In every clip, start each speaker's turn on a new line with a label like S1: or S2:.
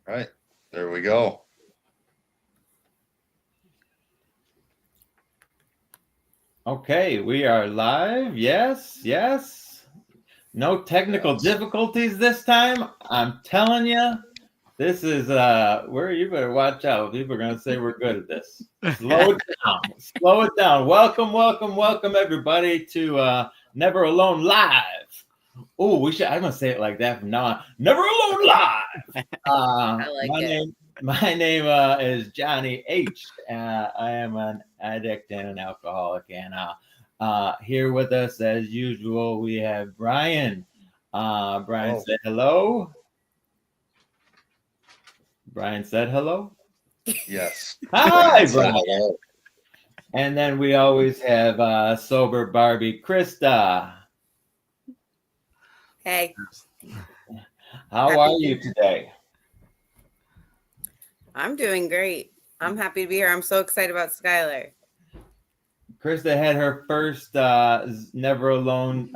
S1: right. There we go.
S2: Okay, we are live. Yes, yes. No technical difficulties this time. I'm telling you, this is where you better watch out. People are gonna say we're good at this. Slow it down. Slow it down. Welcome, welcome, welcome everybody to Never Alone Live. Oh, I'm gonna say it like that from now on. Never Alone Live.
S3: I like
S2: my
S3: it.
S2: name is Johnny H. I am an addict and an alcoholic, and here with us as usual we have Brian. Brian said hello. Brian said hello.
S1: Yes.
S2: Hi, Brian. Hello. And then we always have Sober Barbie, Krista.
S3: Hey.
S2: How are you today?
S3: I'm doing great. I'm happy to be here. I'm so excited about Skyler.
S2: Krista had her first Never Alone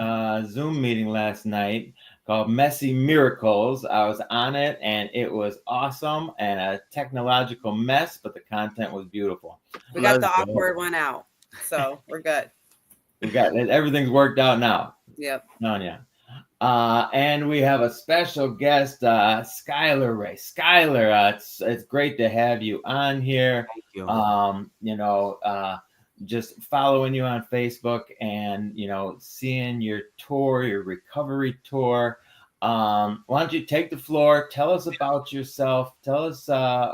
S2: Zoom meeting last night called Messy Miracles. I was on it and it was awesome and a technological mess, but the content was beautiful.
S3: We got the awkward one out, so we're good.
S2: We got it. Everything's worked out now.
S3: Yep.
S2: Yeah. And we have a special guest, Skyler Ray. Skyler, it's great to have you on here.
S4: Thank you.
S2: Just following you on Facebook and, seeing your tour, your recovery tour. Why don't you take the floor? Tell us about yourself. Tell us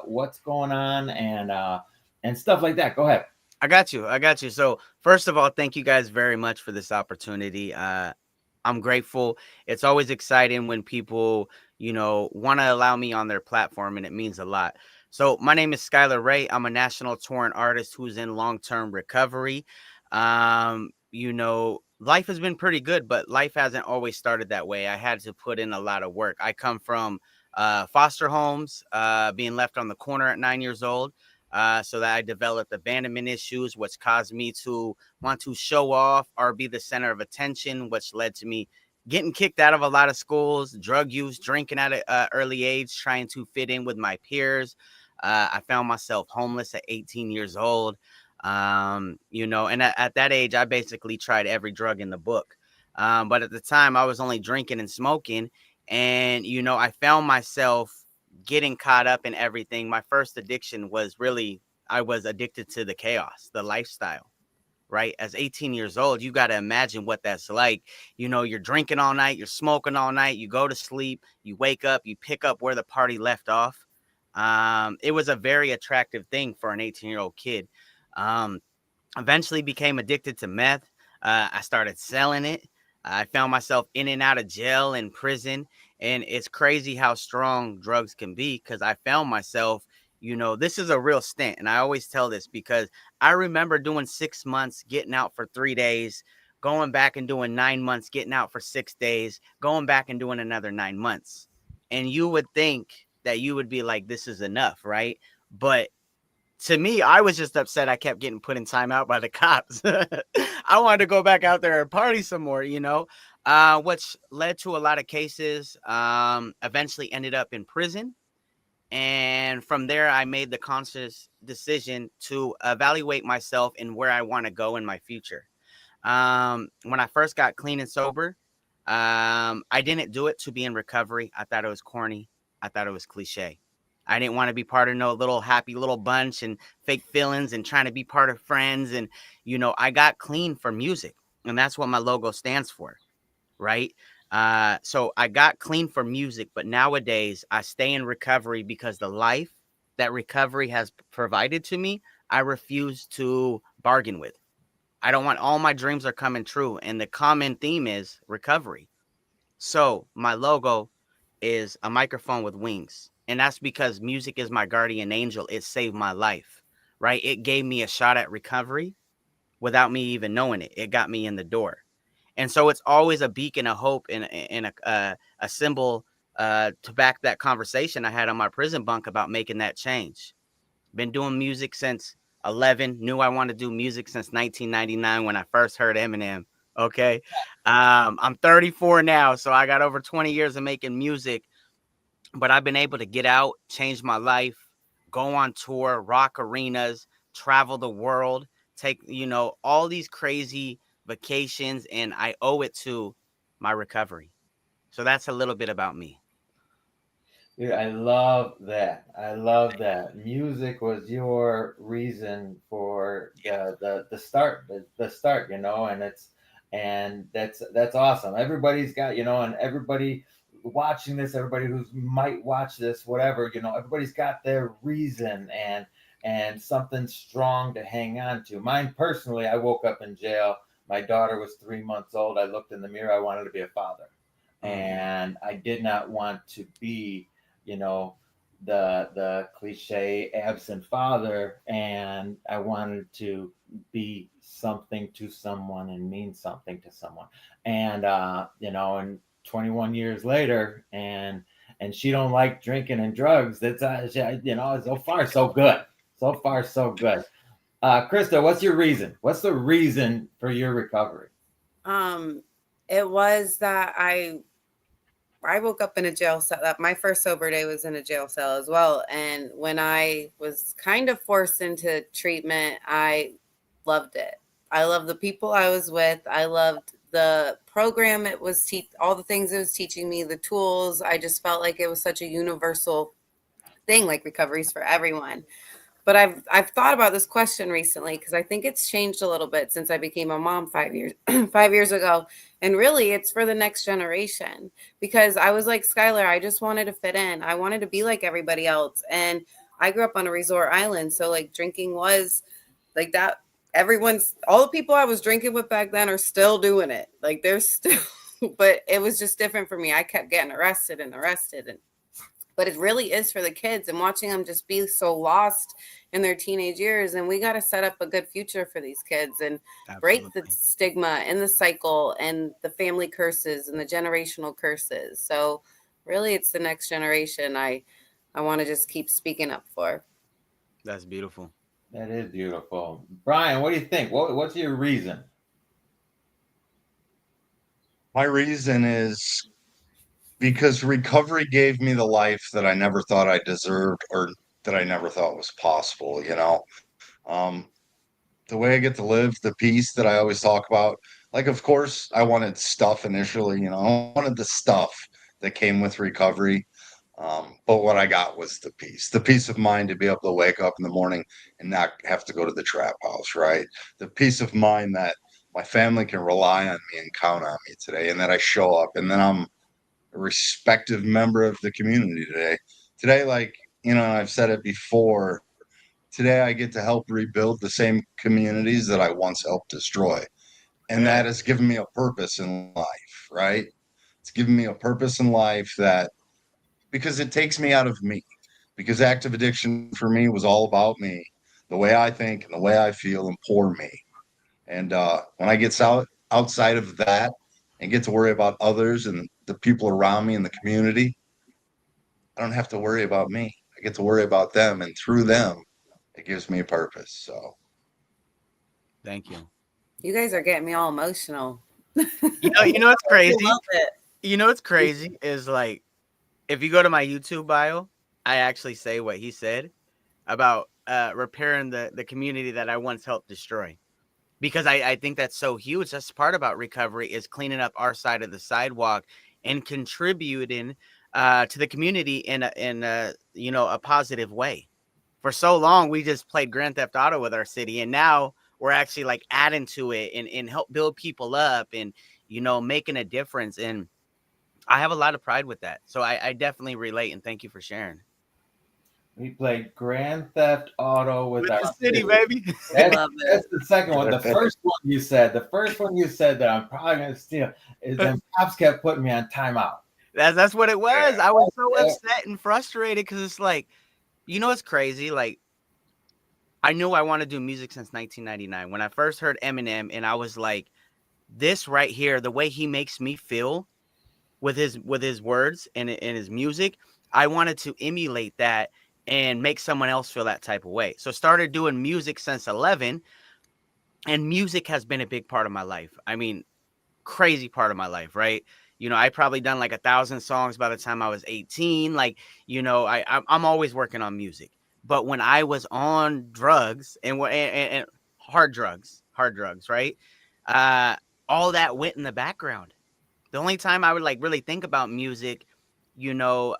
S2: what's going on and stuff like that. Go ahead.
S4: I got you. So first of all, thank you guys very much for this opportunity. I'm grateful. It's always exciting when people, want to allow me on their platform, and it means a lot. So my name is Skyler Ray. I'm a national touring artist who's in long-term recovery. Life has been pretty good, but life hasn't always started that way. I had to put in a lot of work. I come from foster homes, being left on the corner at 9 years old. So that I developed abandonment issues, which caused me to want to show off or be the center of attention, which led to me getting kicked out of a lot of schools, drug use, drinking at an early age, trying to fit in with my peers. I found myself homeless at 18 years old. And at that age, I basically tried every drug in the book. But at the time, I was only drinking and smoking. And, I found myself getting caught up in everything. My first addiction was I was addicted to the chaos, the lifestyle, right? As 18 years old, you got to imagine what that's like. You're drinking all night, you're smoking all night, you go to sleep, you wake up, you pick up where the party left off. It was a very attractive thing for an 18-year-old kid. Eventually became addicted to meth. I started selling it. I found myself in and out of jail and prison. And it's crazy how strong drugs can be, because I found myself, this is a real stint. And I always tell this because I remember doing 6 months, getting out for 3 days, going back and doing 9 months, getting out for 6 days, going back and doing another 9 months. And you would think that you would be like, this is enough, right? But to me, I was just upset I kept getting put in timeout by the cops. I wanted to go back out there and party some more, which led to a lot of cases. Eventually ended up in prison. And from there, I made the conscious decision to evaluate myself and where I want to go in my future. When I first got clean and sober, I didn't do it to be in recovery. I thought it was corny. I thought it was cliche. I didn't want to be part of no little happy little bunch and fake feelings and trying to be part of friends. And, I got clean for music, and that's what my logo stands for. Right. So I got clean for music, but nowadays I stay in recovery because the life that recovery has provided to me, I refuse to bargain with. I don't want all my dreams are coming true. And the common theme is recovery. So my logo is a microphone with wings. And that's because music is my guardian angel. It saved my life, right? It gave me a shot at recovery without me even knowing it. It got me in the door. And so it's always a beacon of hope and a symbol to back that conversation I had on my prison bunk about making that change. Been doing music since 11, knew I wanted to do music since 1999 when I first heard Eminem. Okay. I'm 34 now, so I got over 20 years of making music. but I've been able to get out, change my life, go on tour, rock arenas, travel the world, take, all these crazy vacations, and I owe it to my recovery. So that's a little bit about me.
S2: Dude, I love that. I love that. Music was your reason for the start, the start, and that's awesome. Everybody's got, and everybody watching this, everybody who might watch this, whatever, everybody's got their reason and something strong to hang on to. Mine personally, I woke up in jail. My daughter was 3 months old. I looked in the mirror. I wanted to be a father, and I did not want to be, the cliche absent father, and I wanted to be something to someone and mean something to someone. And and 21 years later, and she don't like drinking and drugs. That's so far so good. So far so good. Krista, what's your reason? What's the reason for your recovery?
S3: It was that I woke up in a jail cell. My first sober day was in a jail cell as well. And when I was kind of forced into treatment, I loved it. I loved the people I was with. I loved the program it was all the things it was teaching me, the tools. I just felt like it was such a universal thing, like recovery's for everyone. But I've thought about this question recently because I think it's changed a little bit since I became a mom 5 years ago. And really, it's for the next generation, because I was like Skyler. I just wanted to fit in. I wanted to be like everybody else. And I grew up on a resort island. So like drinking was like that. All the people I was drinking with back then are still doing it. Like they're still, but it was just different for me. I kept getting arrested. But it really is for the kids, and watching them just be so lost in their teenage years. And we got to set up a good future for these kids and break the stigma and the cycle and the family curses and the generational curses. So really, it's the next generation I want to just keep speaking up for.
S4: That's beautiful.
S2: That is beautiful. Brian, what do you think? What's your reason?
S1: My reason is because recovery gave me the life that I never thought I deserved, or that I never thought was possible. The way I get to live, the peace that I always talk about. Like, of course, I wanted stuff initially. I wanted the stuff that came with recovery. But what I got was the peace of mind to be able to wake up in the morning and not have to go to the trap house, right? The peace of mind that my family can rely on me and count on me today, and that I show up, and then I'm a respective member of the community today. Today, like, I've said it before, today I get to help rebuild the same communities that I once helped destroy. And that has given me a purpose in life, right? It's given me a purpose in life because it takes me out of me. Because active addiction for me was all about me, the way I think and the way I feel, and poor me. And when I get outside of that and get to worry about others and the people around me in the community, I don't have to worry about me. I get to worry about them, and through them, it gives me a purpose. So,
S4: thank you.
S3: You guys are getting me all emotional.
S4: You know what's crazy?
S3: I love it.
S4: You know what's crazy is, like, if you go to my YouTube bio, I actually say what he said about repairing the community that I once helped destroy. Because I think that's so huge. That's part about recovery, is cleaning up our side of the sidewalk and contributing to the community in a positive way. For so long, we just played Grand Theft Auto with our city, and now we're actually like adding to it and help build people up and, making a difference. And I have a lot of pride with that. So I definitely relate, and thank you for sharing.
S2: We played Grand Theft Auto with our
S4: the city, baby.
S2: That's the second one. The first one you said that I'm probably going to steal, is then cops kept putting me on timeout.
S4: That's what it was. I was so upset and frustrated because it's like, it's crazy. Like, I knew I wanted to do music since 1999. When I first heard Eminem, and I was like, this right here, the way he makes me feel with his words and his music, I wanted to emulate that and make someone else feel that type of way. So started doing music since 11, and music has been a big part of my life. I mean, crazy part of my life, right? You know, I probably done like 1,000 songs by the time I was 18. Like, you know, I'm always working on music. But when I was on drugs and hard drugs, right? Uh, all that went in the background. The only time I would like really think about music, you know,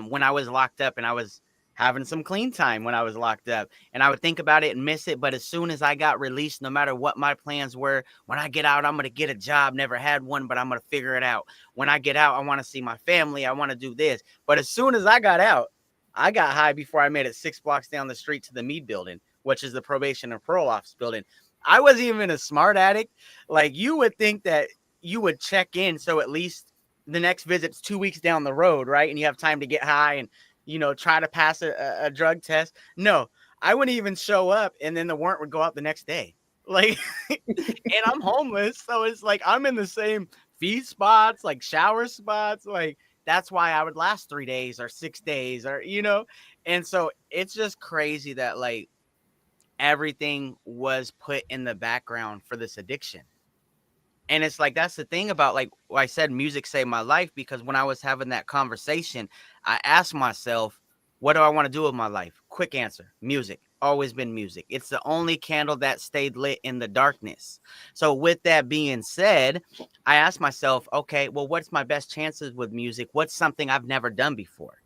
S4: when I was locked up and I was having some clean time when I was locked up, and I would think about it and miss it. But as soon as I got released, no matter what my plans were, when I get out, I'm going to get a job. Never had one, but I'm going to figure it out. When I get out, I want to see my family. I want to do this. But as soon as I got out, I got high before I made it 6 blocks down the street to the Mead building, which is the probation and parole office building. I wasn't even a smart addict. Like, you would think that you would check in, so at least the next visit's 2 weeks down the road, right? And you have time to get high and, you know, try to pass a drug test. No, I wouldn't even show up, and then the warrant would go out the next day. Like, and I'm homeless, so it's like I'm in the same feed spots, like shower spots. Like, that's why I would last 3 days or 6 days, or, you know. And so it's just crazy that like everything was put in the background for this addiction. And it's like, that's the thing about, like I said, music saved my life, because when I was having that conversation, I asked myself, what do I want to do with my life? Quick answer: music. Always been music. It's the only candle that stayed lit in the darkness. So with that being said, I asked myself, okay, well, what's my best chances with music? What's something I've never done before?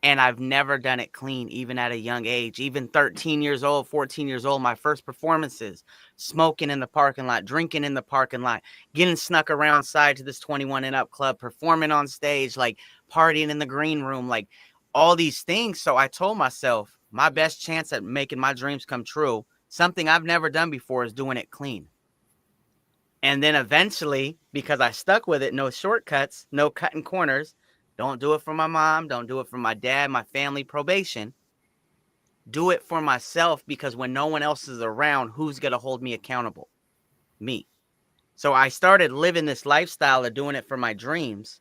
S4: And I've never done it clean, even at a young age, even 13 years old, 14 years old. My first performances, smoking in the parking lot, drinking in the parking lot, getting snuck around side to this 21 and up club, performing on stage, like partying in the green room, like all these things. So I told myself, my best chance at making my dreams come true, something I've never done before, is doing it clean. And then eventually, because I stuck with it, no shortcuts, no cutting corners. Don't do it for my mom. Don't do it for my dad, my family, probation. Do it for myself, because when no one else is around, who's going to hold me accountable? Me. So I started living this lifestyle of doing it for my dreams.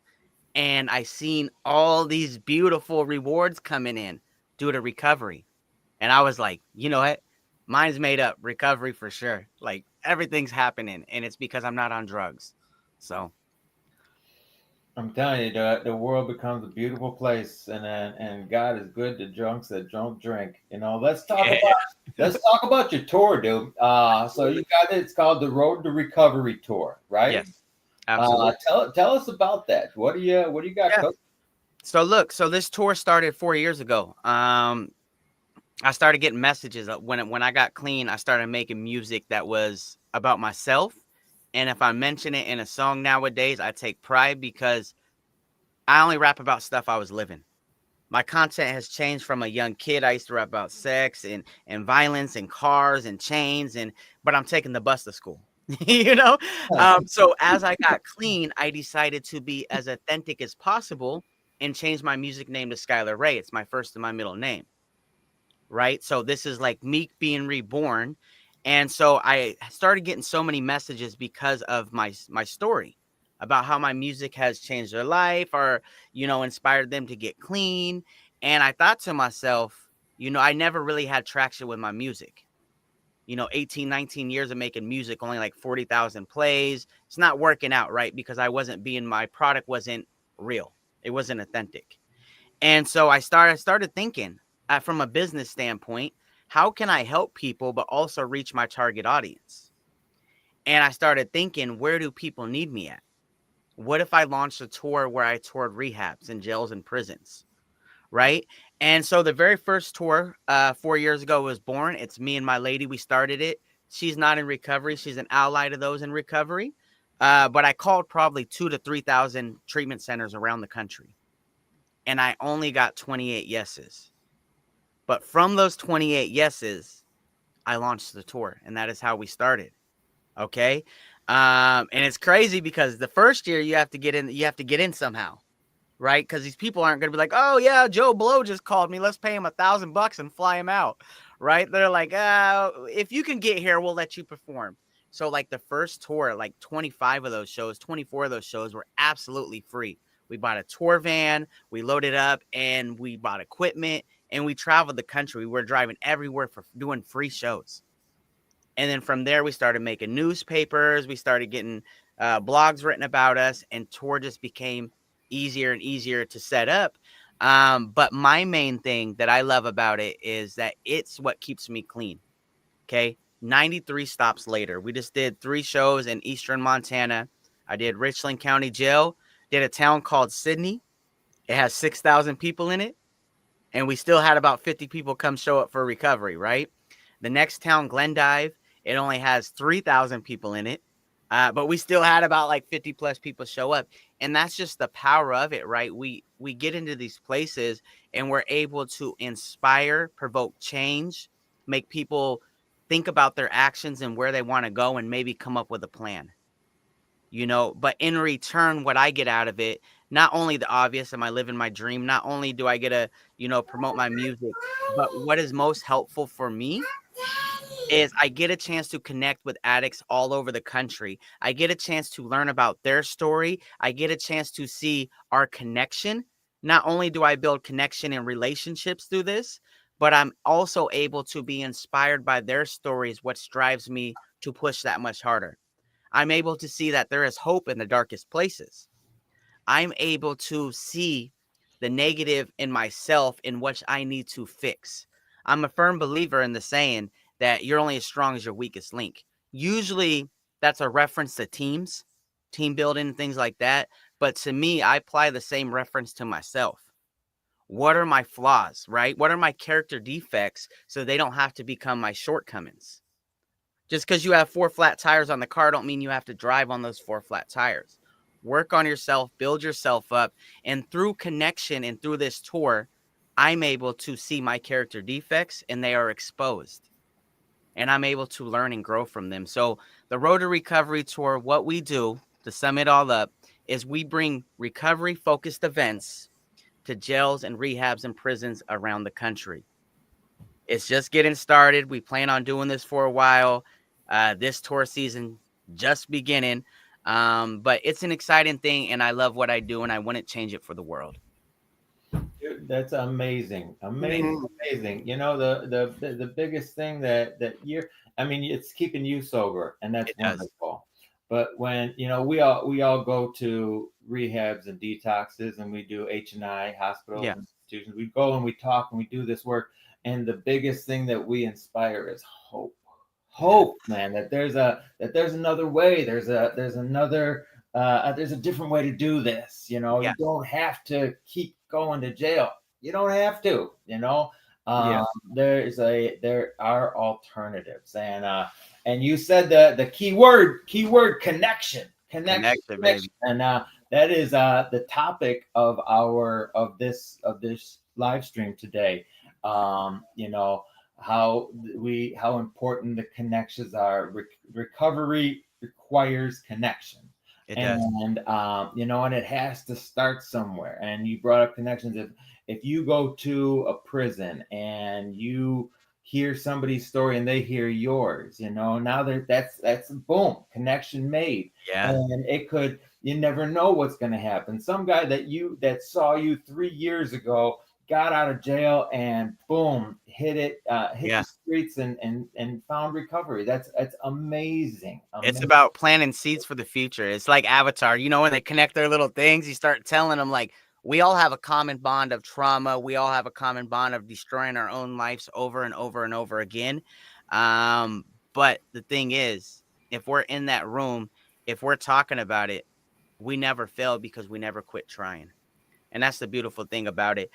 S4: And I seen all these beautiful rewards coming in due to recovery. And I was like, you know what? Mine's made up. Recovery for sure. Like, everything's happening. And it's because I'm not on drugs. So
S2: I'm telling you, the world becomes a beautiful place, and God is good to drunks that don't drink. You know, let's talk about your tour, dude. So you got it. It's called the Road to Recovery Tour, right?
S4: Yes, absolutely.
S2: Tell us about that. What do you got?
S4: Yeah. So look, so this tour started 4 years ago. I started getting messages when I got clean. I started making music that was about myself. And if I mention it in a song nowadays, I take pride, because I only rap about stuff I was living. My content has changed from a young kid. I used to rap about sex and violence and cars and chains, but I'm taking the bus to school, you know? So as I got clean, I decided to be as authentic as possible and change my music name to Skyler Ray. It's my first and my middle name, right? So this is like me being reborn. And so I started getting so many messages because of my story about how my music has changed their life, or, you know, inspired them to get clean. And I thought to myself, you know, I never really had traction with my music. You know, 18, 19 years of making music, only like 40,000 plays. It's not working out, right? Because my product wasn't real. It wasn't authentic. And so I started thinking from a business standpoint, how can I help people, but also reach my target audience? And I started thinking, where do people need me at? What if I launched a tour where I toured rehabs and jails and prisons, right? And so the very first tour 4 years ago was born. It's me and my lady. We started it. She's not in recovery. She's an ally to those in recovery. But I called probably 2,000 to 3,000 treatment centers around the country. And I only got 28 yeses. But from those 28 yeses, I launched the tour, and that is how we started. Okay. And it's crazy, because the first year you have to get in somehow, right? Because these people aren't going to be like, oh yeah, Joe Blow just called me, let's pay him $1,000 and fly him out, right? They're like, if you can get here, we'll let you perform. So like the first tour, like 24 of those shows were absolutely free. We bought a tour van, we loaded up, and we bought equipment, and we traveled the country. We were driving everywhere for doing free shows. And then from there, we started making newspapers. We started getting blogs written about us, and tour just became easier and easier to set up. But my main thing that I love about it is that it's what keeps me clean. Okay. 93 stops later. We just did 3 shows in Eastern Montana. I did Richland County Jail, did a town called Sydney. It has 6,000 people in it. And we still had about 50 people come show up for recovery, right? The next town, Glendive, it only has 3,000 people in it. But we still had about like 50 plus people show up. And that's just the power of it, right? We get into these places and we're able to inspire, provoke change, make people think about their actions and where they want to go, and maybe come up with a plan. But in return, what I get out of it, not only the obvious, am I living my dream? Not only do I get to, promote my music, but what is most helpful for me is I get a chance to connect with addicts all over the country. I get a chance to learn about their story. I get a chance to see our connection. Not only do I build connection and relationships through this, but I'm also able to be inspired by their stories, which drives me to push that much harder. I'm able to see that there is hope in the darkest places. I'm able to see the negative in myself in which I need to fix. I'm a firm believer in the saying that you're only as strong as your weakest link. Usually that's a reference to teams, team building, and things like that. But to me, I apply the same reference to myself. What are my flaws, right? What are my character defects so they don't have to become my shortcomings? Just because you have 4 flat tires on the car don't mean you have to drive on those 4 flat tires. Work on yourself, build yourself up. And through connection and through this tour, I'm able to see my character defects and they are exposed. And I'm able to learn and grow from them. So the Road to Recovery Tour, what we do to sum it all up is we bring recovery-focused events to jails and rehabs and prisons around the country. It's just getting started. We plan on doing this for a while. This tour season just beginning. But it's an exciting thing, and I love what I do, and I wouldn't change it for the world.
S2: Dude, that's amazing.
S3: Mhm.
S2: Amazing. The biggest thing that it's keeping you sober, and that's
S4: It does.
S2: wonderful. But when we all go to rehabs and detoxes, and we do H&I hospitals
S4: Yeah.
S2: and institutions. We go and we talk and we do this work, and the biggest thing that we inspire is hope. Hope, man, that there's another way. There's a different way to do this.
S4: Yeah.
S2: You don't have to keep going to jail. You don't have to.
S4: Yeah.
S2: There are alternatives, and you said the keyword connection,
S4: Connection, baby.
S2: and that is the topic of this live stream today. How important the connections are. Recovery requires connection.
S4: It does.
S2: And and it has to start somewhere. And you brought up connections. If you go to a prison and you hear somebody's story and they hear yours, now that's boom, connection made.
S4: Yeah.
S2: And you never know what's going to happen. Some guy that saw you 3 years ago got out of jail and boom, hit the streets and found recovery. That's amazing.
S4: It's about planting seeds for the future. It's like Avatar, when they connect their little things, you start telling them like, we all have a common bond of trauma. We all have a common bond of destroying our own lives over and over and over again. But the thing is, if we're in that room, if we're talking about it, we never fail because we never quit trying. And that's the beautiful thing about it.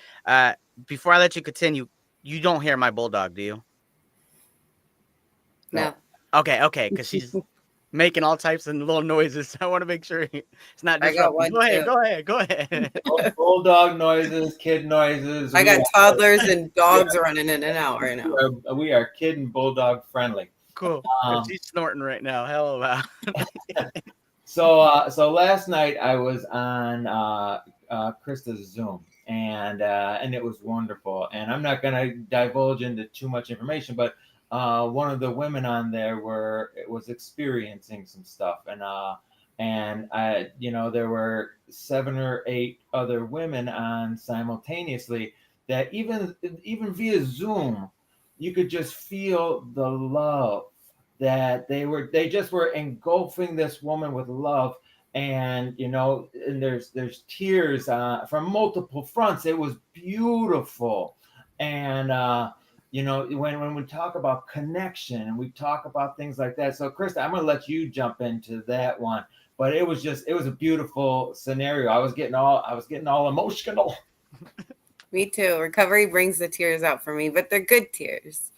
S4: Before I let you continue, you don't hear my bulldog, do you?
S3: No.
S4: Okay, because she's making all types of little noises. I want to make sure it's not
S3: I got
S4: disrupting.
S3: one
S4: Go ahead.
S2: Bulldog noises, kid noises.
S3: I got toddlers and dogs running in and out right now.
S2: We are kid and bulldog friendly.
S4: Cool. She's snorting right now. Hell of a.
S2: So last night I was on Krista's Zoom, and it was wonderful. And I'm not going to divulge into too much information, but one of the women on there was experiencing some stuff, and there were 7 or 8 other women on simultaneously that even via Zoom, you could just feel the love that they just were engulfing this woman with love. And and there's tears from multiple fronts. It was beautiful. And when we talk about connection and we talk about things like that, so Krista, I'm going to let you jump into that one. But it was a beautiful scenario. I was getting all emotional.
S3: Me too. Recovery brings the tears out for me, but they're good tears.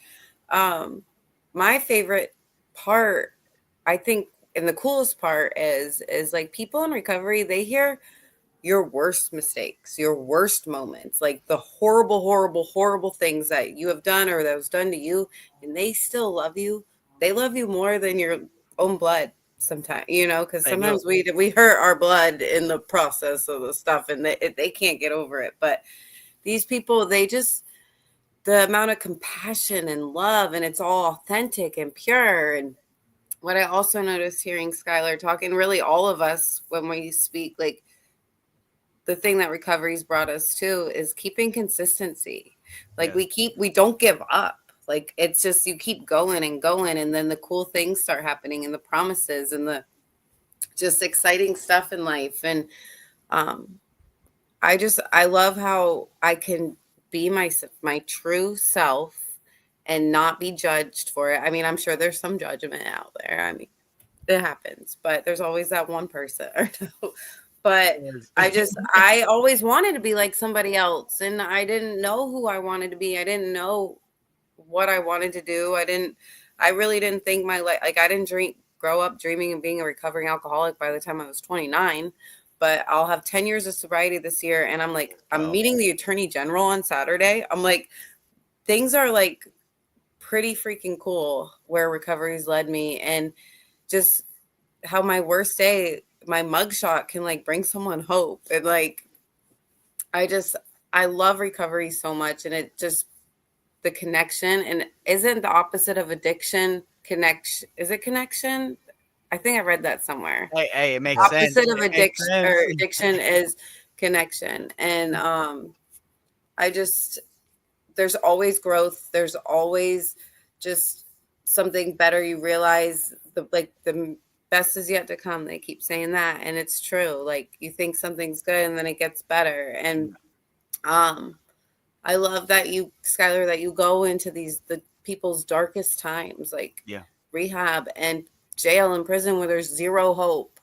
S3: My favorite part, I think, and the coolest part is like people in recovery, they hear your worst mistakes, your worst moments, like the horrible, horrible, horrible things that you have done or that was done to you, and they still love you. They love you more than your own blood sometimes, because sometimes we hurt our blood in the process of the stuff, and they can't get over it. But these people, the amount of compassion and love, and it's all authentic and pure. And what I also noticed hearing Skyler talking, really all of us when we speak, like the thing that recovery's brought us to is keeping consistency. Like we don't give up. Like it's just, you keep going and going, and then the cool things start happening and the promises and the just exciting stuff in life. And I love how I can be my true self and not be judged for it. I mean, I'm sure there's some judgment out there. I mean, it happens, but there's always that one person or two. But I always wanted to be like somebody else, and I didn't know who I wanted to be. I didn't know what I wanted to do. I really didn't think my life, like I didn't grow up dreaming of being a recovering alcoholic by the time I was 29. But I'll have 10 years of sobriety this year. And I'm like, I'm meeting the attorney general on Saturday. I'm like, things are like pretty freaking cool where recovery's led me. And just how my worst day, my mugshot can like bring someone hope. And like, I love recovery so much. And it just, the connection, and isn't the opposite of addiction connection? Is it connection? I think I read that somewhere.
S4: Hey, it makes sense.
S3: Opposite of addiction is connection. And there's always growth. There's always just something better. You realize the best is yet to come. They keep saying that, and it's true. Like you think something's good and then it gets better. And I love that Skyler, that you go into the people's darkest times, like rehab and jail and prison where there's zero hope.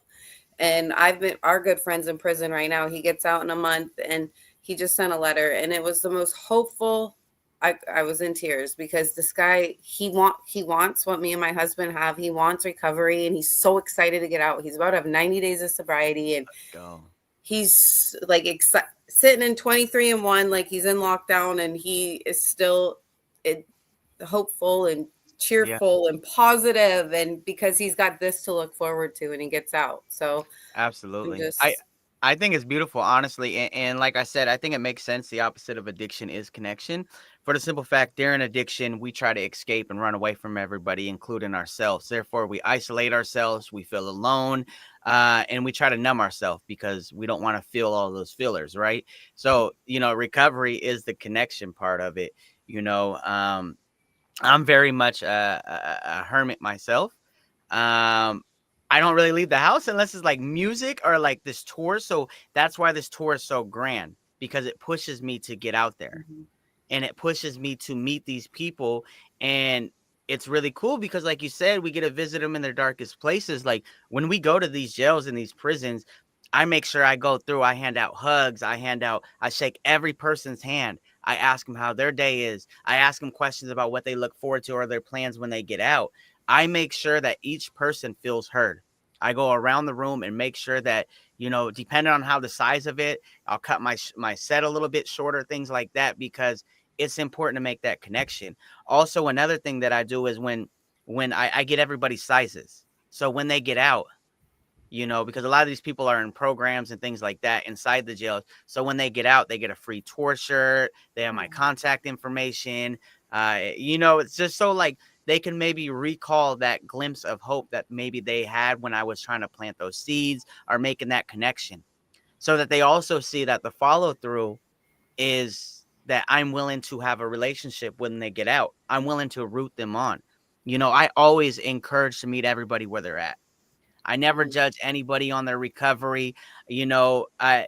S3: And our good friend's in prison right now. He gets out in a month, and he just sent a letter, and it was the most hopeful. I was in tears because this guy, he wants what me and my husband have. He wants recovery, and he's so excited to get out. He's about to have 90 days of sobriety, and he's like sitting in 23-1, like he's in lockdown, and he is still hopeful and cheerful and positive, and because he's got this to look forward to, and he gets out. So
S4: absolutely, I think it's beautiful, honestly. And like I said, I think it makes sense. The opposite of addiction is connection. For the simple fact, during addiction, we try to escape and run away from everybody, including ourselves. Therefore, we isolate ourselves. We feel alone, and we try to numb ourselves because we don't want to feel all those feelers, right? So, recovery is the connection part of it. I'm very much a hermit myself. I don't really leave the house unless it's like music or like this tour. So that's why this tour is so grand, because it pushes me to get out there, and it pushes me to meet these people. And it's really cool because, like you said, we get to visit them in their darkest places. Like when we go to these jails and these prisons, I make sure I go through, I hand out hugs, I shake every person's hand. I ask them how their day is. I ask them questions about what they look forward to or their plans when they get out. I make sure that each person feels heard. I go around the room and make sure that, depending on how the size of it, I'll cut my set a little bit shorter, things like that, because it's important to make that connection. Also, another thing that I do is when I get everybody's sizes. So when they get out, because a lot of these people are in programs and things like that inside the jails. So when they get out, they get a free tour shirt. They have my contact information. It's just so like they can maybe recall that glimpse of hope that maybe they had when I was trying to plant those seeds or making that connection, so that they also see that the follow through is that I'm willing to have a relationship when they get out. I'm willing to root them on. You know, I always encourage to meet everybody where they're at. I never judge anybody on their recovery. You know,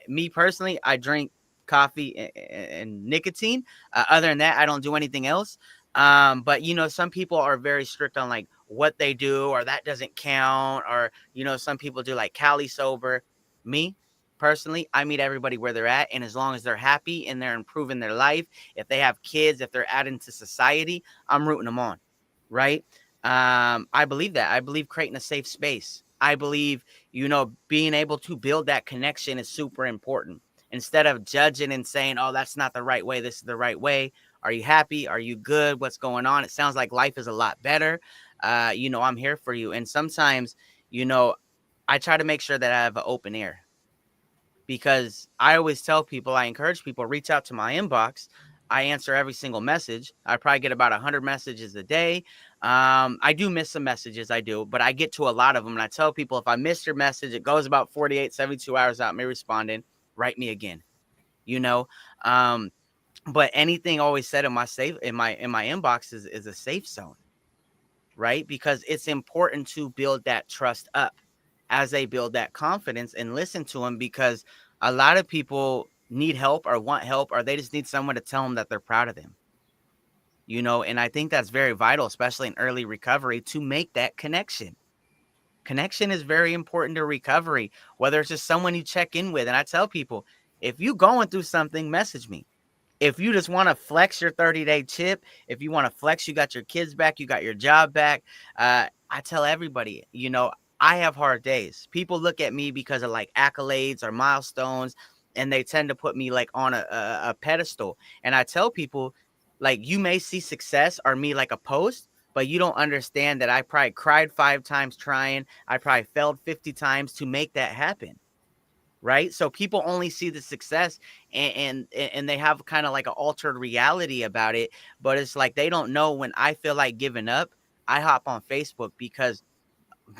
S4: me personally, I drink coffee and nicotine. Other than that, I don't do anything else. But you know, some people are very strict on like what they do, or that doesn't count, or you know, some people do like Cali sober. Me personally, I meet everybody where they're at, and as long as they're happy and they're improving their life, if they have kids, if they're adding to society, I'm rooting them on, right? I believe that. I believe creating a safe space. I believe, you know, being able to build that connection is super important. Instead of judging and saying, oh, that's not the right way, this is the right way. Are you happy? Are you good? What's going on? It sounds like life is a lot better. You know, I'm here for you. And sometimes, you know, I try to make sure that I have an open ear, because I always tell people, I encourage people, reach out to my inbox. I answer every single message. I probably get about 100 messages a day. I do miss some messages, I do, but I get to a lot of them. And I tell people, if I miss your message, it goes about 48, 72 hours out me responding, write me again, you know? But anything always said in my inbox is a safe zone, right? Because it's important to build that trust up as they build that confidence and listen to them, because a lot of people need help or want help, or they just need someone to tell them that they're proud of them, you know? And I think that's very vital, especially in early recovery, to make that connection. Connection is very important to recovery, whether it's just someone you check in with. And I tell people, if you going through something, message me. If you just want to flex your 30-day chip, if you want to flex, you got your kids back, you got your job back. I tell everybody, you know, I have hard days. People look at me because of like accolades or milestones, and they tend to put me like on a pedestal. And I tell people, like, you may see success or me like a post, but you don't understand that I probably cried 5 times trying. I probably failed 50 times to make that happen. Right. So people only see the success, and they have kind of like an altered reality about it. But it's like they don't know, when I feel like giving up, I hop on Facebook, because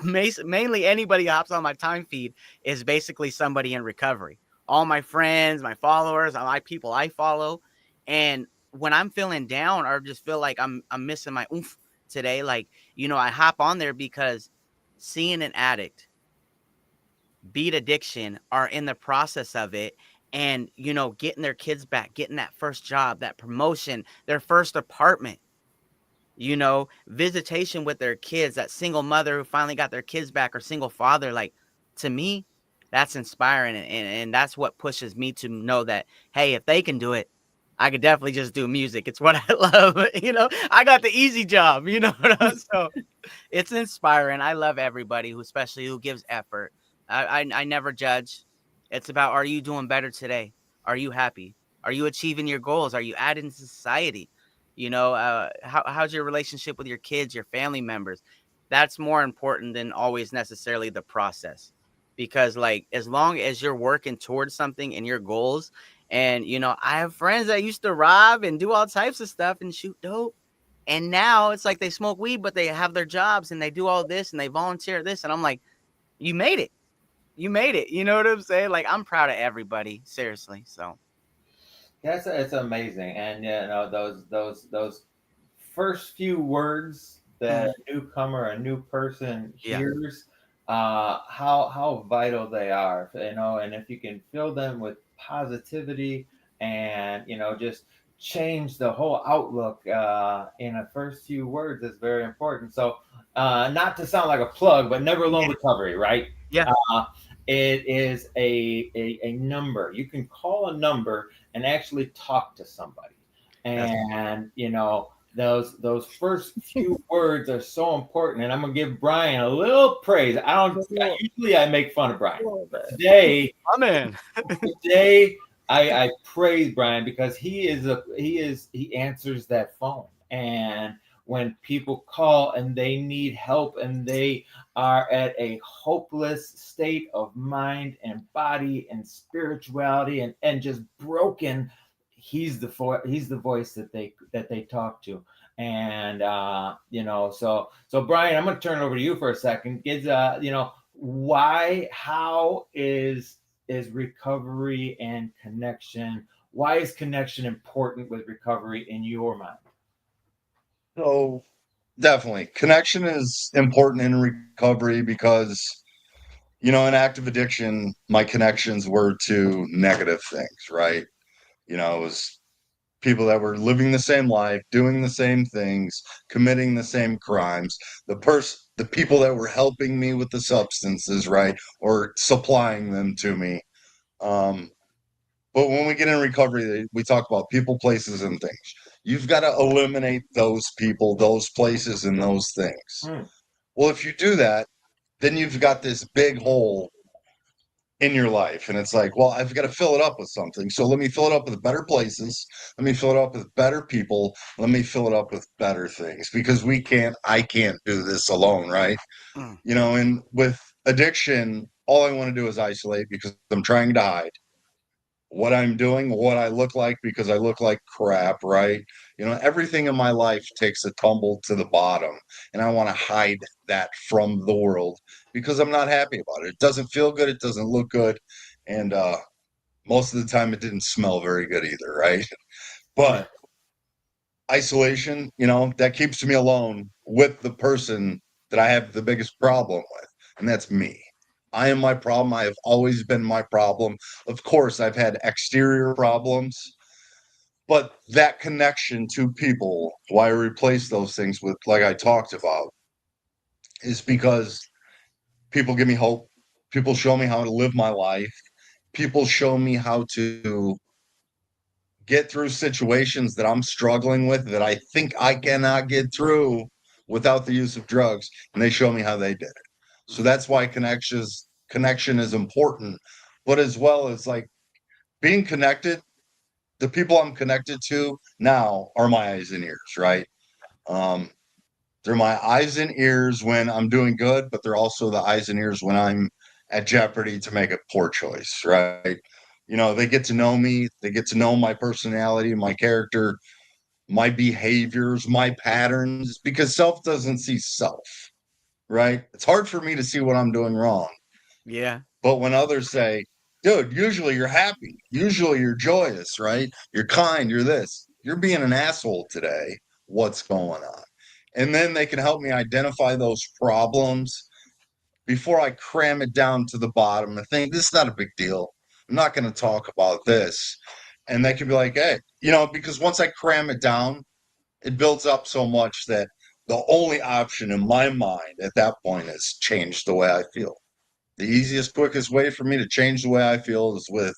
S4: mainly anybody who hops on my time feed is basically somebody in recovery. All my friends, my followers, all my people I follow. And when I'm feeling down or just feel like I'm missing my oomph today, like, you know, I hop on there because seeing an addict beat addiction, are in the process of it, and you know, getting their kids back, getting that first job, that promotion, their first apartment, you know, visitation with their kids, that single mother who finally got their kids back, or single father, like, to me, that's inspiring, and that's what pushes me to know that, hey, if they can do it, I could definitely just do music. It's what I love. You know, I got the easy job, you know. So it's inspiring. I love everybody who, especially who gives effort. I never judge. It's about, are you doing better today? Are you happy? Are you achieving your goals? Are you adding to society? You know, how's your relationship with your kids, your family members? That's more important than always necessarily the process. Because like, as long as you're working towards something and your goals, and you know, I have friends that used to rob and do all types of stuff and shoot dope. And now it's like they smoke weed, but they have their jobs and they do all this and they volunteer this. And I'm like, you made it. You made it. You know what I'm saying? Like, I'm proud of everybody. Seriously. So
S2: Yes, it's amazing, and you know, those first few words that a newcomer, a new person
S4: yeah.
S2: hears, how vital they are, you know, and if you can fill them with positivity, and you know, just change the whole outlook in the first few words, is very important. So, not to sound like a plug, but Never Alone Recovery, right?
S4: Yeah.
S2: Uh, it is a number. You can call a number and actually talk to somebody. And you know, those first few words are so important. And I'm gonna give Brian a little praise. Usually I make fun of Brian. Today,
S4: I'm in.
S2: today I praise Brian, because he answers that phone. And when people call and they need help and they are at a hopeless state of mind and body and spirituality, and just broken, he's the voice that they talk to. And you know, so Brian, I'm going to turn it over to you for a second. Kids, you know, how is recovery and connection, why is connection important with recovery in your mind?
S1: So Definitely. Connection is important in recovery because, in active addiction, my connections were to negative things, right? It was people that were living the same life, doing the same things, committing the same crimes. The people that were helping me with the substances, right, or supplying them to me. Um, but when we get in recovery, we talk about people, places, and things. You've got to eliminate those people, those places, and those things. Well, if you do that, then you've got this big hole in your life. And it's like, well, I've got to fill it up with something. So let me fill it up with better places. Let me fill it up with better people. Let me fill it up with better things because I can't do this alone, right?
S4: Mm.
S1: And with addiction, all I want to do is isolate because I'm trying to hide what I'm doing, what I look like because I look like crap, right? Everything in my life takes a tumble to the bottom, and I want to hide that from the world because I'm not happy about it. It doesn't feel good, it doesn't look good, and most of the time it didn't smell very good either, right? But isolation, that keeps me alone with the person that I have the biggest problem with, and that's me. I am my problem. I have always been my problem. Of course, I've had exterior problems, but that connection to people, why I replace those things with, like I talked about, is because people give me hope. People show me how to live my life. People show me how to get through situations that I'm struggling with that I think I cannot get through without the use of drugs. And they show me how they did it. So that's why connection is important. But as well as like being connected, the people I'm connected to now are my eyes and ears, right? Um, they're my eyes and ears when I'm doing good, but they're also the eyes and ears when I'm at jeopardy to make a poor choice, right? They get to know me, they get to know my personality, my character, my behaviors, my patterns, because self doesn't see self, right? It's hard for me to see what I'm doing wrong.
S4: Yeah.
S1: But when others say, dude, usually you're happy, usually you're joyous, right? You're kind, you're this, you're being an asshole today. What's going on? And then they can help me identify those problems before I cram it down to the bottom and think this is not a big deal. I'm not going to talk about this. And they can be like, hey, because once I cram it down, it builds up so much that the only option in my mind at that point is change the way I feel. The easiest, quickest way for me to change the way I feel is with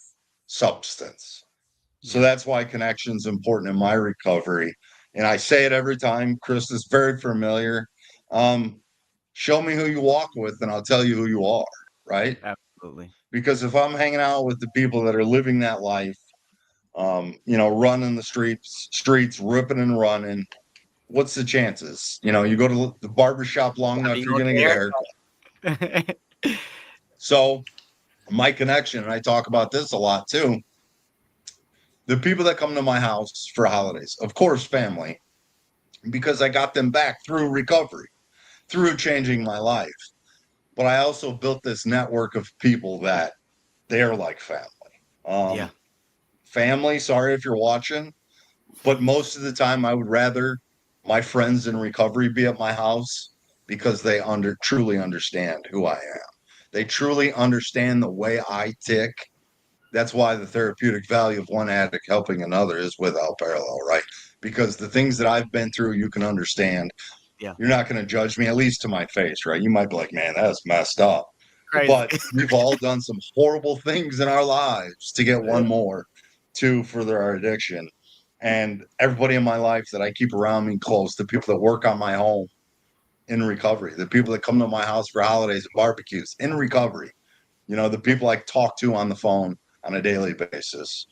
S1: substance. So that's why connection's important in my recovery. And I say it every time. Chris is very familiar. Show me who you walk with, and I'll tell you who you are, right?
S4: Absolutely.
S1: Because if I'm hanging out with the people that are living that life, running the streets, ripping and running, what's the chances? You go to the barber shop long enough, you're going to get a haircut. So my connection, and I talk about this a lot too, the people that come to my house for holidays, of course, family, because I got them back through recovery, through changing my life. But I also built this network of people that they're like family.
S4: Yeah.
S1: Family, sorry if you're watching, but most of the time I would rather my friends in recovery be at my house because they truly understand who I am. They truly understand the way I tick. That's why the therapeutic value of one addict helping another is without parallel, right? Because the things that I've been through, you can understand.
S4: Yeah.
S1: You're not going to judge me, at least to my face, right? You might be like, man, that's messed up.
S4: Crazy.
S1: But we've all done some horrible things in our lives to get one more to further our addiction. And everybody in my life that I keep around me close, the people that work on my home in recovery, the people that come to my house for holidays and barbecues in recovery, the people I talk to on the phone on a daily basis,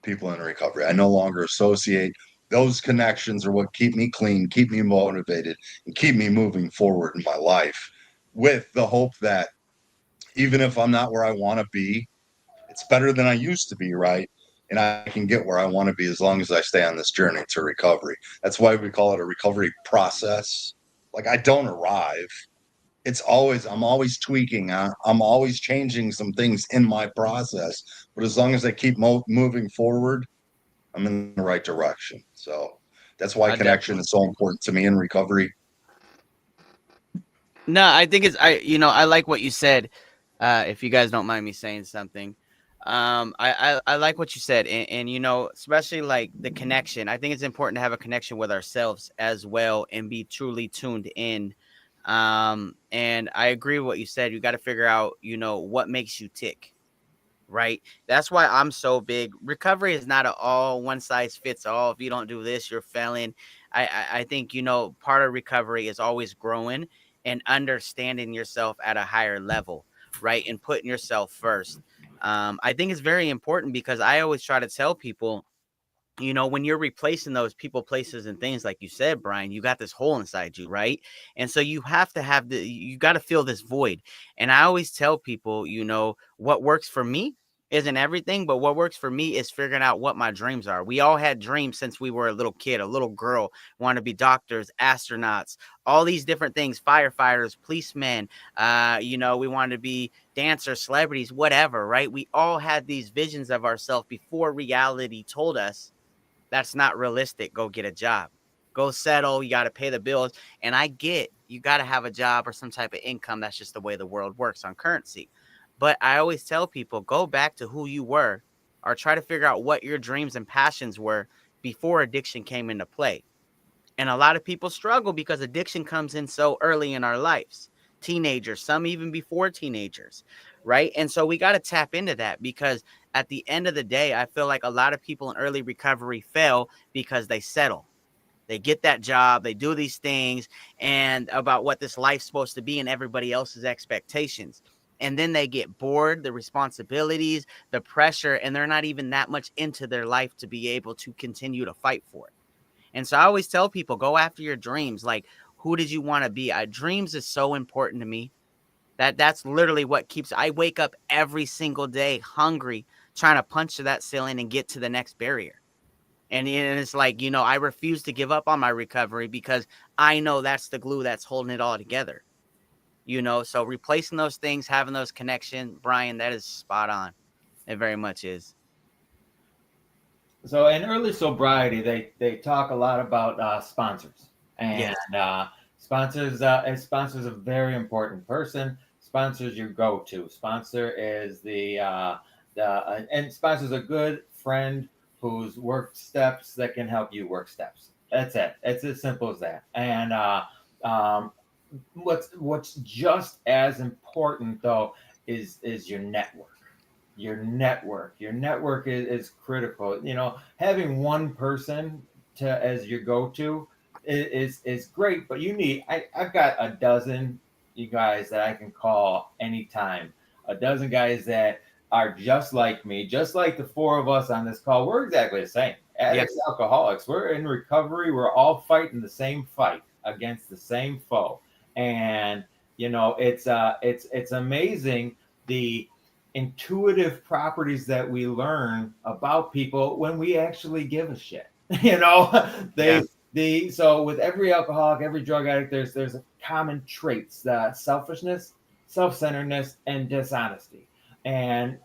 S1: people in recovery. I no longer associate. Those connections are what keep me clean, keep me motivated, and keep me moving forward in my life with the hope that even if I'm not where I want to be, it's better than I used to be, right? And I can get where I want to be as long as I stay on this journey to recovery. That's why we call it a recovery process. Like I don't arrive. I'm always tweaking. I'm always changing some things in my process. But as long as I keep moving forward, I'm in the right direction. So that's why
S4: I
S1: connection
S4: definitely
S1: is so important to me in recovery.
S4: No, I think I like what you said. If you guys don't mind me saying something, I like what you said, and especially like the connection. I think it's important to have a connection with ourselves as well and be truly tuned in. And I agree with what you said. You got to figure out, what makes you tick. Right. That's why I'm so big. Recovery is not an all one size fits all. If you don't do this, you're failing. I think, part of recovery is always growing and understanding yourself at a higher level, right? And putting yourself first. I think it's very important because I always try to tell people, when you're replacing those people, places, and things, like you said, Brian, you got this hole inside you, right? And so you have to you got to fill this void. And I always tell people, what works for me isn't everything, but what works for me is figuring out what my dreams are. We all had dreams since we were a little kid, a little girl, wanted to be doctors, astronauts, all these different things, firefighters, policemen, we wanted to be dancers, celebrities, whatever, right? We all had these visions of ourselves before reality told us that's not realistic. Go get a job. Go settle. You got to pay the bills. And I get you got to have a job or some type of income. That's just the way the world works on currency. But I always tell people, go back to who you were or try to figure out what your dreams and passions were before addiction came into play. And a lot of people struggle because addiction comes in so early in our lives. Teenagers, some even before teenagers, right? And so we got to tap into that because at the end of the day, I feel like a lot of people in early recovery fail because they settle. They get that job, they do these things and about what this life's supposed to be and everybody else's expectations. And then they get bored, the responsibilities, the pressure, and they're not even that much into their life to be able to continue to fight for it. And so I always tell people, go after your dreams. Like, who did you want to be? Dreams is so important to me. That's literally what keeps. I wake up every single day hungry, trying to punch to that ceiling and get to the next barrier. And it's like, I refuse to give up on my recovery because I know that's the glue that's holding it all together. So replacing those things, having those connections, Brian, that is spot on. It very much is.
S2: So in early sobriety, they talk a lot about sponsors, and
S4: Yes.
S2: Sponsors a very important person. Sponsors your go-to. Sponsor is and sponsors a good friend who's worked steps that can help you work steps. That's it. It's as simple as that. And um, what's just as important though is your network. Your network is critical. Having one person as your go-to is great, but I've got a dozen you guys that I can call anytime, a dozen guys that are just like me, just like the four of us on this call. We're exactly the same. Addicts,
S4: Yes.
S2: alcoholics, we're in recovery. We're all fighting the same fight against the same foe. And it's amazing the intuitive properties that we learn about people when we actually give a shit. So with every alcoholic, every drug addict, there's common traits: selfishness, self-centeredness, and dishonesty. And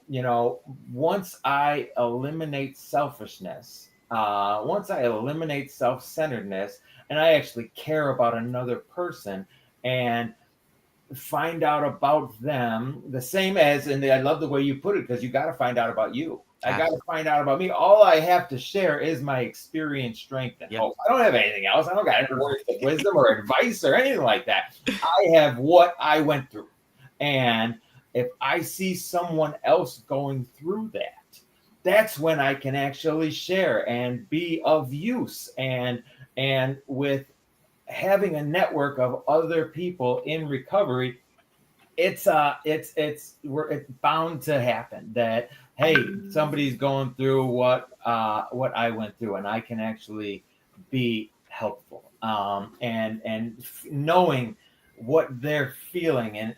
S2: once I eliminate selfishness, once I eliminate self-centeredness, and I actually care about another person and find out about them the same as, and I love the way you put it, because you got to find out about you. I got to find out about me. All I have to share is my experience, strength, and hope. I don't have anything else. I don't got any words of wisdom or advice or anything like that. I have what I went through. And if I see someone else going through that, that's when I can actually share and be of use. And with having a network of other people in recovery, it's bound to happen that, hey, somebody's going through what I went through, and I can actually be helpful. And knowing what they're feeling, and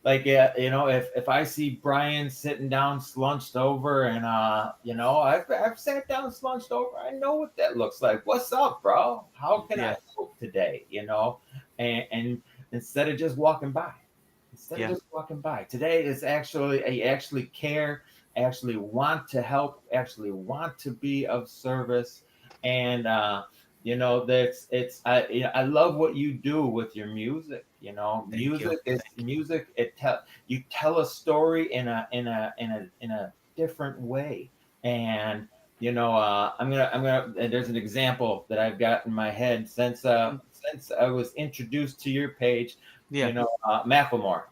S2: if I see Brian sitting down slunched over, and I've sat down slunched over, I know what that looks like. What's up, bro? How can I help today? And instead of just walking by. Today is actually, I actually care, actually want to help, actually want to be of service. And You know, that's it's I love what you do with your music. You know,
S4: Thank you.
S2: music. You tell a story in a different way. And there's an example that I've got in my head since I was introduced to your page.
S4: Yeah.
S2: Macklemore.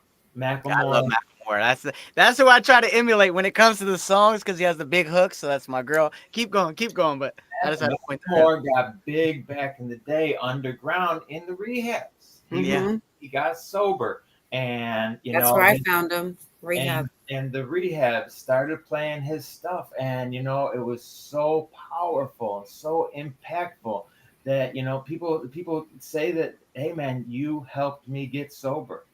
S4: I love
S2: Macklemore.
S4: Macklemore. That's who I try to emulate when it comes to the songs because he has the big hooks. So that's my girl. Keep going. But I just had to point that out.
S2: Macklemore got big back in the day, underground in the rehabs.
S3: Mm-hmm.
S2: He got sober, and
S3: That's where I found him. Rehab.
S2: and the rehab started playing his stuff, and it was so powerful, so impactful that people say that, hey man, you helped me get sober,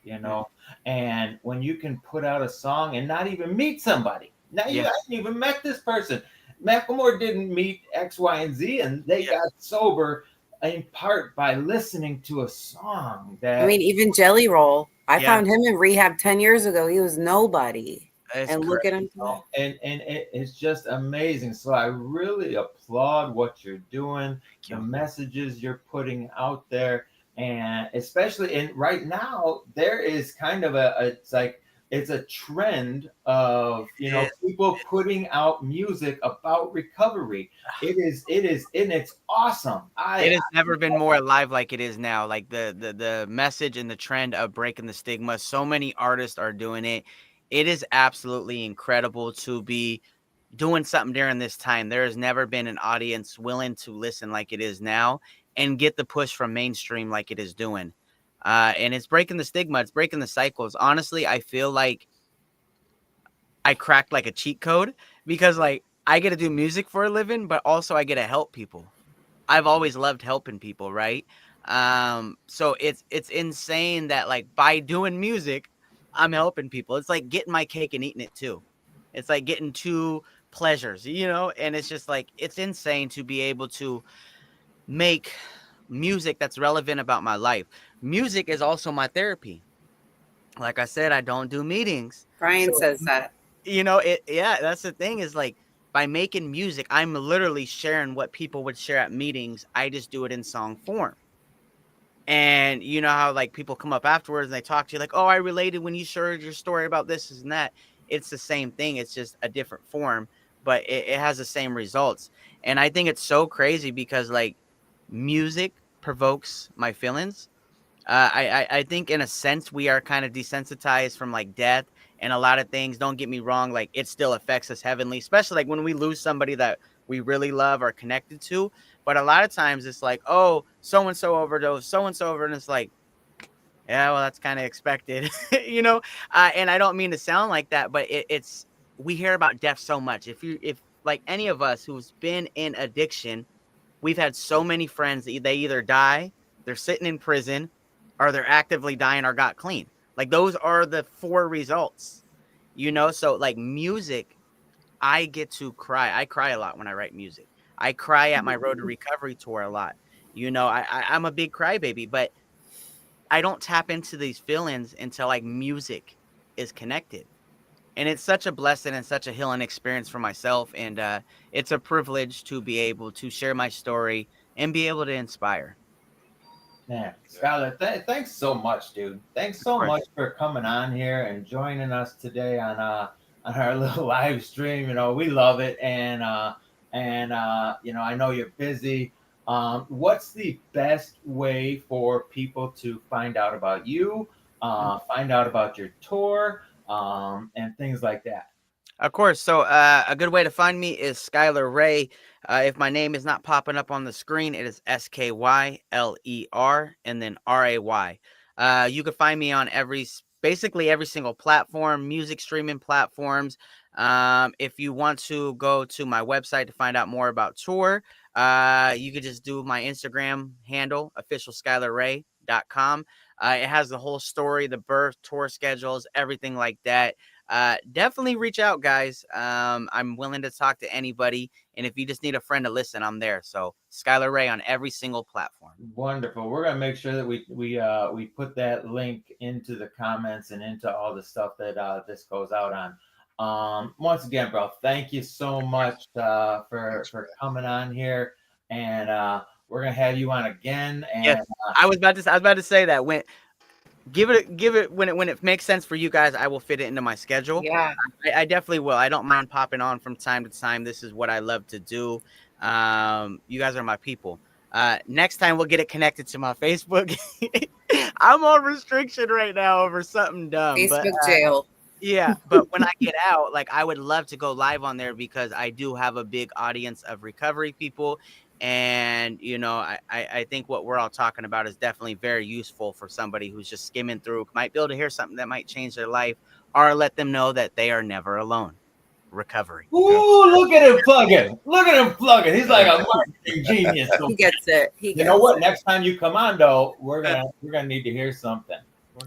S2: and when you can put out a song and not even meet somebody, now you
S4: Yeah.
S2: haven't even met this person. Macklemore didn't meet X, Y, and Z, and they got sober in part by listening to a song that.
S3: I mean, even Jelly Roll. I
S4: Yeah.
S3: found him in rehab 10 years ago. He was nobody.
S4: It's
S3: And look at him.
S2: And it's just amazing. So I really applaud what you're doing, the messages you're putting out there, and especially right now there is kind of it's a trend of people putting out music about recovery. It is and it's awesome.
S4: It has never been more alive like it is now. Like the message and the trend of breaking the stigma. So many artists are doing it. It is absolutely incredible to be doing something during this time. There has never been an audience willing to listen like it is now and get the push from mainstream like it is doing. And it's breaking the stigma. It's breaking the cycles. Honestly, I feel like I cracked like a cheat code because like I get to do music for a living, but also I get to help people. I've always loved helping people, right? So it's insane that like by doing music, I'm helping people. It's like getting my cake and eating it too. It's like getting two pleasures, and it's just like it's insane to be able to make music that's relevant about my life. Music is also my therapy. Like I said, I don't do meetings.
S3: Brian
S4: So,
S3: says that.
S4: that's the thing is like by making music, I'm literally sharing what people would share at meetings. I just do it in song form. And you know how like people come up afterwards and they talk to you like, oh, I related when you shared your story about this and that. It's the same thing. It's just a different form, but it has the same results. And I think it's so crazy because like music provokes my feelings. I think in a sense we are kind of desensitized from like death and a lot of things. Don't get me wrong, like it still affects us heavenly, especially like when we lose somebody that we really love or connected to. But a lot of times it's like, oh, so and so overdosed, so and so over, and it's like, yeah, well, that's kind of expected, And I don't mean to sound like that, but it's we hear about death so much. If like any of us who's been in addiction, we've had so many friends that they either die, they're sitting in prison, or they're actively dying or got clean. Like those are the 4 results, So like music, I get to cry. I cry a lot when I write music. I cry at my Road to Recovery tour a lot. I'm a big crybaby, but I don't tap into these feelings until like music is connected. And it's such a blessing and such a healing experience for myself. And it's a privilege to be able to share my story and be able to inspire.
S2: Yeah, Skyler, thanks so much, dude. Thanks so much for coming on here and joining us today on our little live stream. We love it, and I know you're busy. What's the best way for people to find out about you, find out about your tour, and things like that?
S4: Of course. So a good way to find me is Skyler Ray. If my name is not popping up on the screen, it is Skyler and then Ray. You can find me on basically every single platform, music streaming platforms. If you want to go to my website to find out more about tour, you could just do my Instagram handle, officialskylerray.com. It has the whole story, the birth, tour schedules, everything like that. Definitely reach out, guys. I'm willing to talk to anybody, and if you just need a friend to listen, I'm there. So Skyler Ray on every single platform.
S2: Wonderful. We're gonna make sure that we put that link into the comments and into all the stuff that this goes out on. Once again, bro, thank you so much for coming on here, and we're gonna have you on again. And
S4: Yes, I was about to say that when give it when it makes sense for you guys, I will fit it into my schedule.
S3: Yeah.
S4: I definitely will. I don't mind popping on from time to time. This is what I love to do. You guys are my people. Next time we'll get it connected to my Facebook. I'm on restriction right now over something dumb, but
S3: Facebook jail.
S4: yeah, but when I get out, like I would love to go live on there because I do have a big audience of recovery people. And you know, I think what we're all talking about is definitely very useful for somebody who's just skimming through, might be able to hear something that might change their life or let them know that they are never alone. Recovery.
S2: ooh, look at him plugging. Look at him plugging. He's like a marketing genius.
S3: He gets it. He gets
S2: You know what?
S3: it.
S2: Next time you come on, though, we're gonna need to hear something.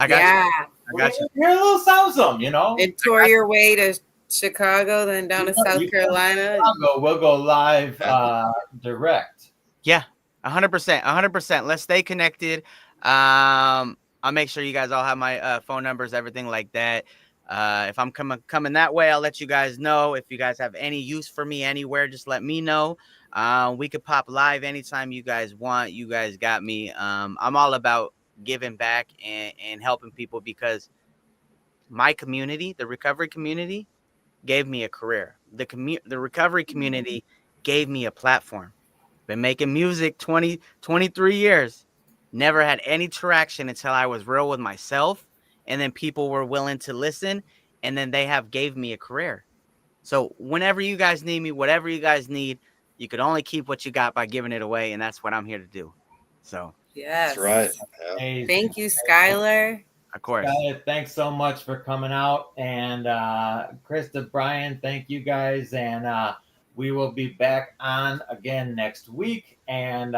S4: I got
S3: Yeah.
S4: you. I got you.
S2: Hear a little something, you know.
S3: And tour your way to Chicago, then down to South Carolina.
S2: We'll go live direct.
S4: Yeah, 100%, 100%. Let's stay connected. I'll make sure you guys all have my phone numbers, everything like that. If I'm coming that way, I'll let you guys know. If you guys have any use for me anywhere, just let me know. We could pop live anytime you guys want. You guys got me. I'm all about giving back and helping people because my community, the recovery community, gave me a career. The recovery community gave me a platform. Been making music 23 years. Never had any traction until I was real with myself. And then people were willing to listen. And then they gave me a career. So whenever you guys need me, whatever you guys need, you could only keep what you got by giving it away. And that's what I'm here to do. So.
S3: Yes.
S1: That's right. Yeah.
S2: Hey,
S3: Thank you, Skyler.
S4: Of course.
S2: Skyler, thanks so much for coming out. And Krista, Brian, thank you guys. And we will be back on again next week. And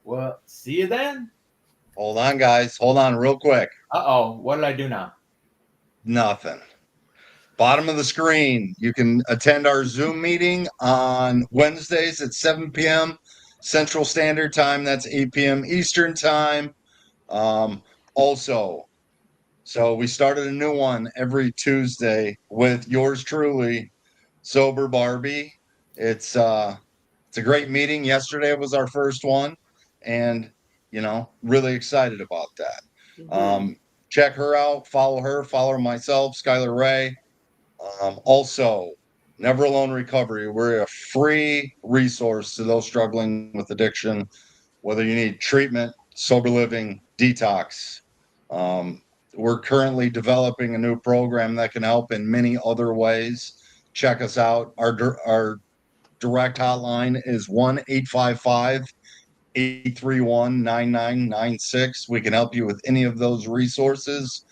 S2: we'll see you then.
S1: Hold on, guys. Hold on real quick.
S2: Uh-oh. What did I do now?
S1: Nothing. Bottom of the screen. You can attend our Zoom meeting on Wednesdays at 7 p.m. Central Standard Time. That's 8 p.m. Eastern Time. Also, so we started a new one every Tuesday with yours truly, Sober Barbie. It's a great meeting. Yesterday was our first one, and really excited about that.
S3: Mhm.
S1: Check her out, follow myself, Skyler Ray. Also, Never Alone Recovery. We're a free resource to those struggling with addiction, whether you need treatment, sober living, detox. We're currently developing a new program that can help in many other ways. Check us out. Our direct hotline is 1-855-831-9996. We can help you with any of those resources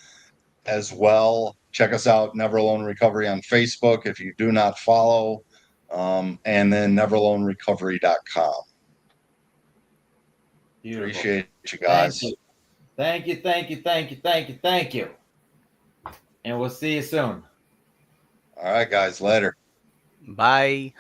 S1: as well. Check us out, Never Alone Recovery on Facebook if you do not follow, and then neveralonerecovery.com.
S2: Beautiful.
S1: Appreciate you guys.
S2: Thank you. And we'll see you soon.
S1: All right, guys, later.
S4: Bye.